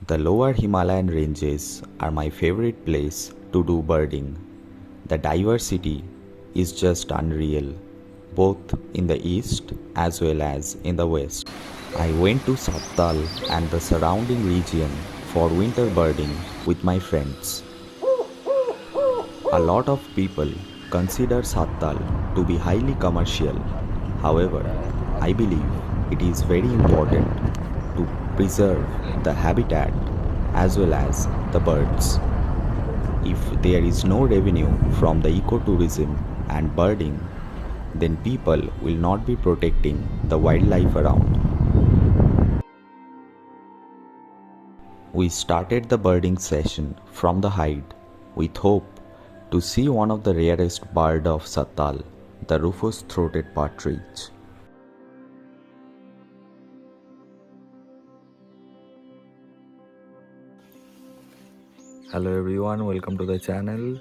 The lower Himalayan ranges are my favorite place to do birding. The diversity is just unreal, both in the east as well as in the west. I went to Sattal and the surrounding region for winter birding with my friends. A lot of people consider Sattal to be highly commercial. However, I believe it is very important to preserve the habitat as well as the birds. If there is no revenue from the ecotourism and birding, then people will not be protecting the wildlife around. We started the birding session from the height with hope to see one of the rarest bird of Sattal, the rufous-throated partridge. Hello everyone, welcome to the channel.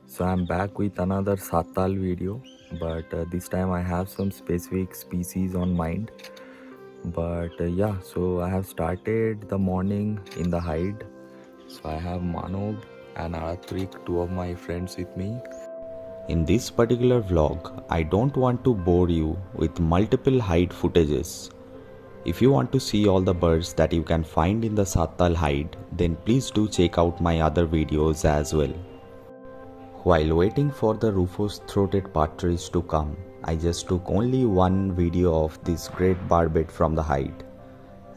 So I'm back with another Sattal video, but this time I have some specific species on mind. But so I have started the morning in the hide. So I have Manov and Aratrik, two of my friends with me. In this particular vlog, I don't want to bore you with multiple hide footages. If you want to see all the birds that you can find in the Sattal hide, then please do check out my other videos as well. While waiting for the rufous-throated partridge to come, I just took only one video of this great barbet from the hide.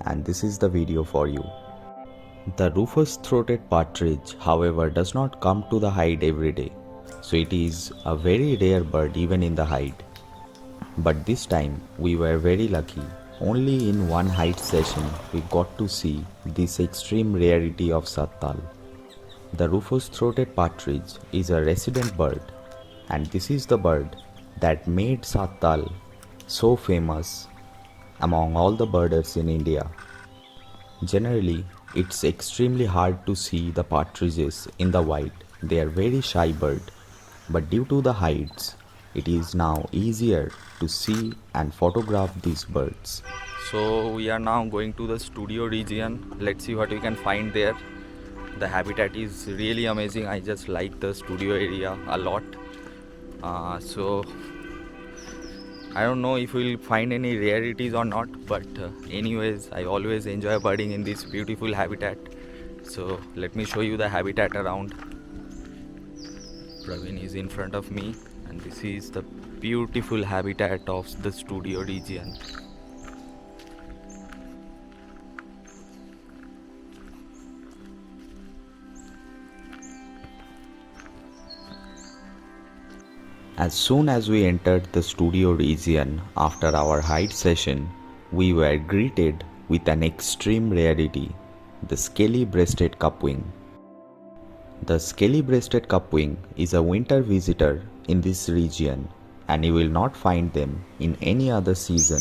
And this is the video for you. The rufous-throated partridge, however, does not come to the hide every day. So it is a very rare bird even in the hide. But this time we were very lucky. Only in one hide session we got to see this extreme rarity of Sattal. The rufous-throated partridge is a resident bird, and this is the bird that made Sattal so famous among all the birders in India. Generally, it's extremely hard to see the partridges in the wild. They are very shy bird, but due to the hides, it is now easier to see and photograph these birds. So we are now going to the studio region. Let's see what we can find there. The habitat is really amazing. I just like the studio area a lot. So I don't know if we'll find any rarities or not, but anyways, I always enjoy birding in this beautiful habitat. So let me show you the habitat around. Praveen is in front of me, and this is the beautiful habitat of the studio region. As soon as we entered the studio region after our hide session, we were greeted with an extreme rarity, the scaly-breasted cupwing. The scaly-breasted cupwing is a winter visitor in this region, and you will not find them in any other season.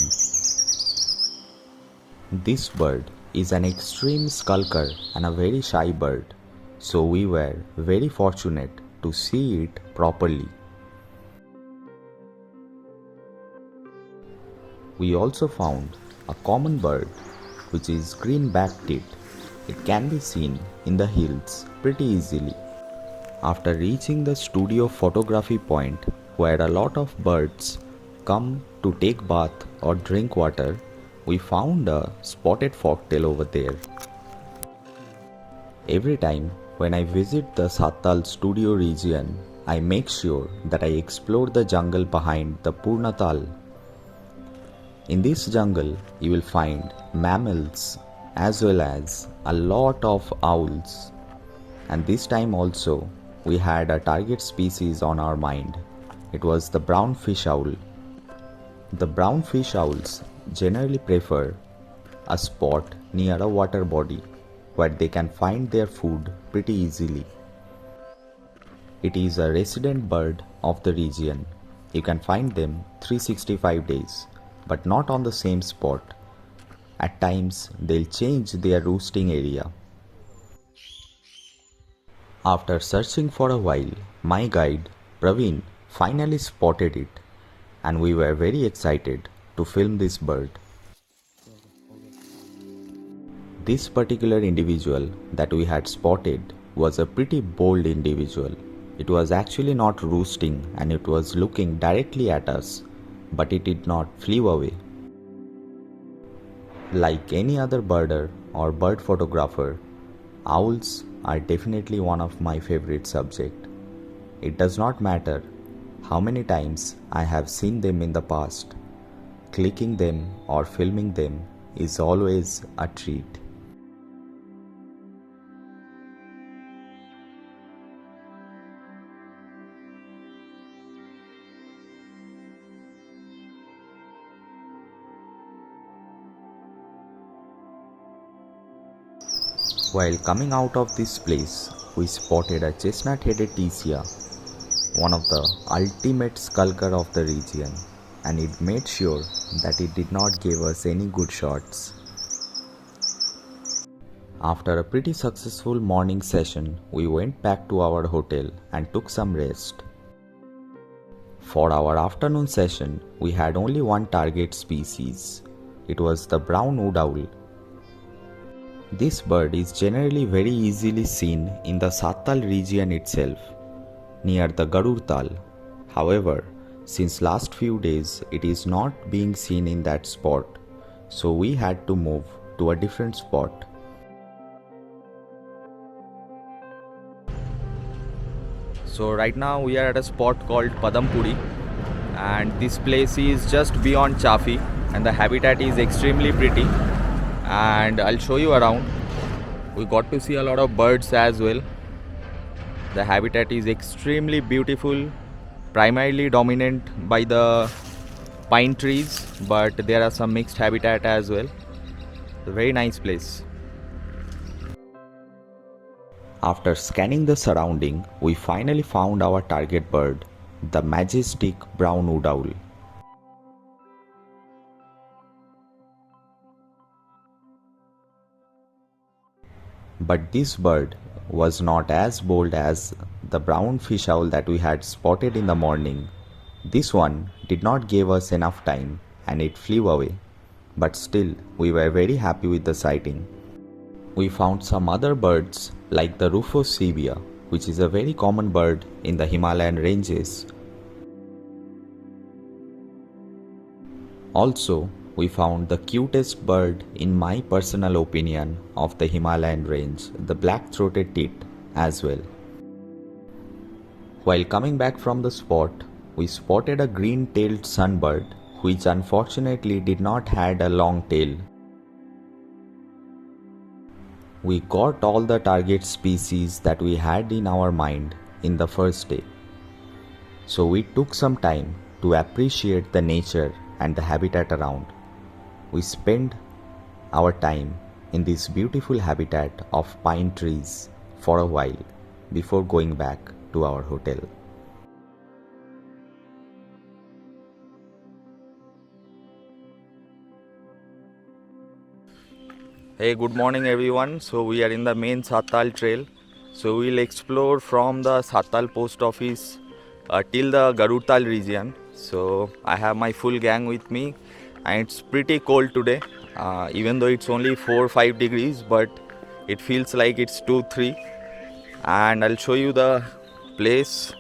This bird is an extreme skulker and a very shy bird, so we were very fortunate to see it properly. We also found a common bird which is green-backed tit. It can be seen in the hills pretty easily. After reaching the studio photography point where a lot of birds come to take bath or drink water, we found a spotted forktail over there. Every time when I visit the Sattal studio region, I make sure that I explore the jungle behind the Purnatal. In this jungle, you will find mammals as well as a lot of owls. And this time also, we had a target species on our mind. It was the brown fish owl. The brown fish owls generally prefer a spot near a water body where they can find their food pretty easily. It is a resident bird of the region. You can find them 365 days. But not on the same spot. At times, they'll change their roosting area. After searching for a while, my guide, Praveen, finally spotted it, and we were very excited to film this bird. This particular individual that we had spotted was a pretty bold individual. It was actually not roosting and it was looking directly at us, but it did not flee away. Like any other birder or bird photographer, owls are definitely one of my favorite subjects. It does not matter how many times I have seen them in the past. Clicking them or filming them is always a treat. While coming out of this place, we spotted a chestnut-headed tecia, one of the ultimate skulker of the region, and it made sure that it did not give us any good shots. After a pretty successful morning session, we went back to our hotel and took some rest. For our afternoon session, we had only one target species. It was the brown wood owl. This bird is generally very easily seen in the Sattal region itself, near the Garud Tal. However, since last few days it is not being seen in that spot, so we had to move to a different spot. So right now we are at a spot called Padampudi, and this place is just beyond Chafi and the habitat is extremely pretty, and I'll show you around. We got to see a lot of birds as well. The habitat is extremely beautiful, primarily dominant by the pine trees, but there are some mixed habitat as well. A very nice place. After scanning the surrounding, we finally found our target bird, the majestic brown wood owl. But this bird was not as bold as the brown fish owl that we had spotted in the morning. This one did not give us enough time and it flew away. But still, we were very happy with the sighting. We found some other birds like the Rufous Sevia, which is a very common bird in the Himalayan ranges. Also, we found the cutest bird, in my personal opinion, of the Himalayan range, the black-throated tit as well. While coming back from the spot, we spotted a green-tailed sunbird, which unfortunately did not had a long tail. We got all the target species that we had in our mind in the first day. So we took some time to appreciate the nature and the habitat around. We spent our time in this beautiful habitat of pine trees for a while before going back to our hotel. Hey, good morning everyone. So we are in the main Sattal trail. So we'll explore from the Sattal post office till the Garud Tal region. So I have my full gang with me and it's pretty cold today. Even though it's only 4-5 degrees, but it feels like it's 2-3. And I'll show you the place.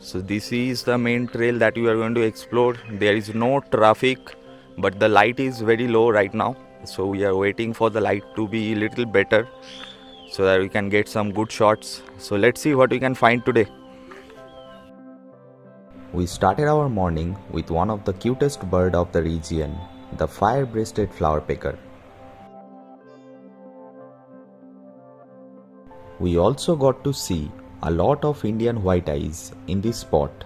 So this is the main trail that we are going to explore. There is no traffic, but the light is very low right now. So we are waiting for the light to be a little better so that we can get some good shots. So let's see what we can find today. We started our morning with one of the cutest bird of the region, the fire-breasted flowerpecker. We also got to see a lot of Indian white-eyes in this spot.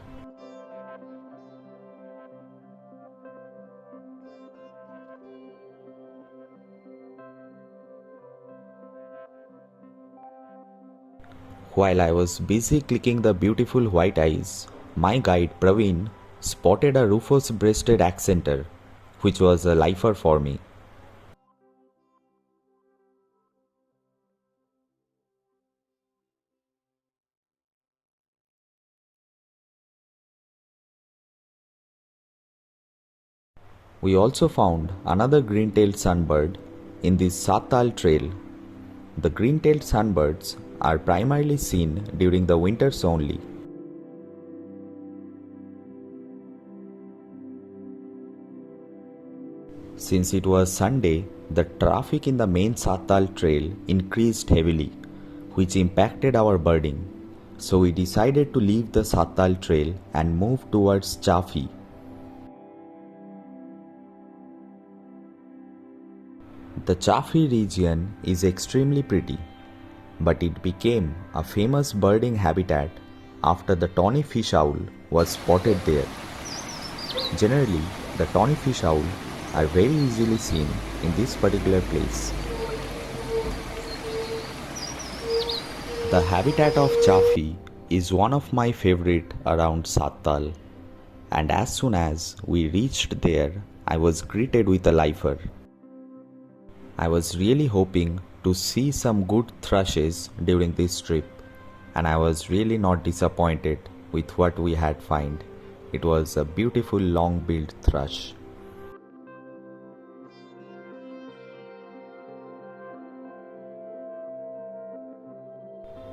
While I was busy clicking the beautiful white-eyes, my guide Praveen spotted a rufous-breasted accenter, which was a lifer for me. We also found another green-tailed sunbird, In this Satal trail, the green-tailed sunbirds are primarily seen during the winters only. Since it was Sunday, the traffic in the main Satal trail increased heavily, which impacted our birding. So we decided to leave the Satal trail and move towards Chafi. The Chafi region is extremely pretty, but it became a famous birding habitat after the tawny fish owl was spotted there. Generally, the tawny fish owl are very easily seen in this particular place. The habitat of Chafi is one of my favorite around Satal, and as soon as we reached there, I was greeted with a lifer. I was really hoping to see some good thrushes during this trip, and I was really not disappointed with what we had found. It was a beautiful long-billed thrush.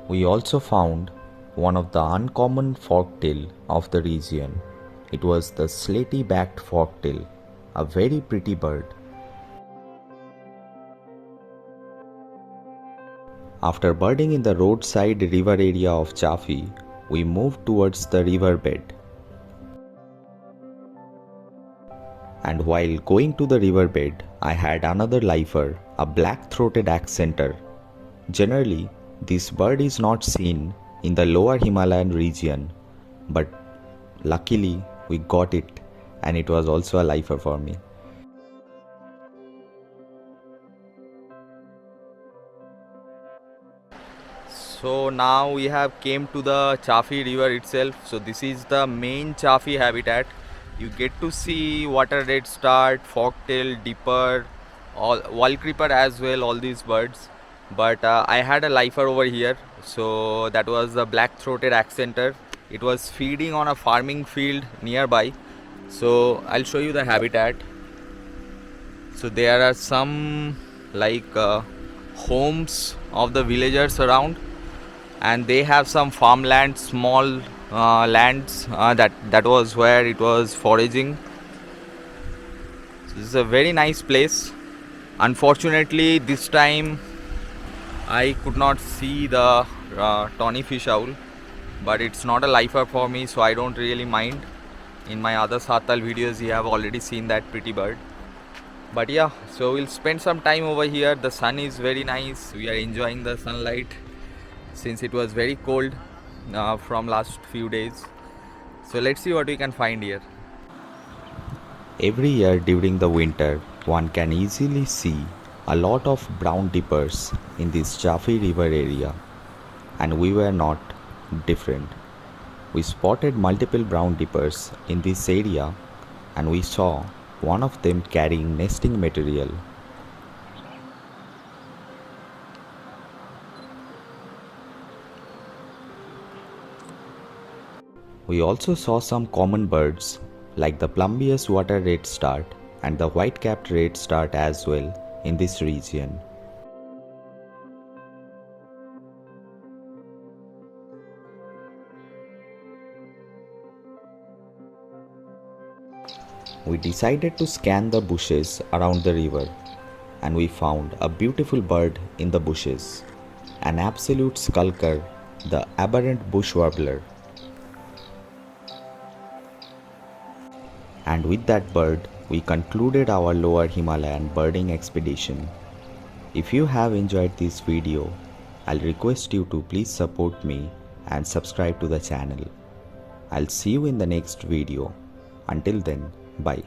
We also found one of the uncommon forktail of the region. It was the slaty-backed forktail, a very pretty bird. After birding in the roadside river area of Chafi, we moved towards the riverbed. And while going to the riverbed, I had another lifer, a black-throated accenter. Generally, this bird is not seen in the lower Himalayan region, but luckily we got it, and it was also a lifer for me. So now we have came to the Chafi river itself. So this is the main Chafi habitat. You get to see water redstart, forktail, dipper, all wall creeper as well, all these birds. But I had a lifer over here, so that was the black-throated accenter. It was feeding on a farming field nearby. So I'll show you the habitat. So there are some homes of the villagers around, and they have some farmland, small lands that was where it was foraging. So this is a very nice place. Unfortunately, this time I could not see the tawny fish owl, but it's not a lifer for me, so I don't really mind. In my other Satal videos, you have already seen that pretty bird. But yeah, so we'll spend some time over here. The sun is very nice. We are enjoying the sunlight since it was very cold from last few days. So let's see what we can find here. Every year during the winter, one can easily see a lot of brown dippers in this Chafi river area, and we were not different. We spotted multiple brown dippers in this area, and we saw one of them carrying nesting material. We also saw some common birds like the plumbeous water redstart and the white-capped redstart as well in this region. We decided to scan the bushes around the river, and we found a beautiful bird in the bushes, an absolute skulker, the aberrant bush warbler. And with that bird, we concluded our lower Himalayan birding expedition. If you have enjoyed this video, I'll request you to please support me and subscribe to the channel. I'll see you in the next video. Until then, bye.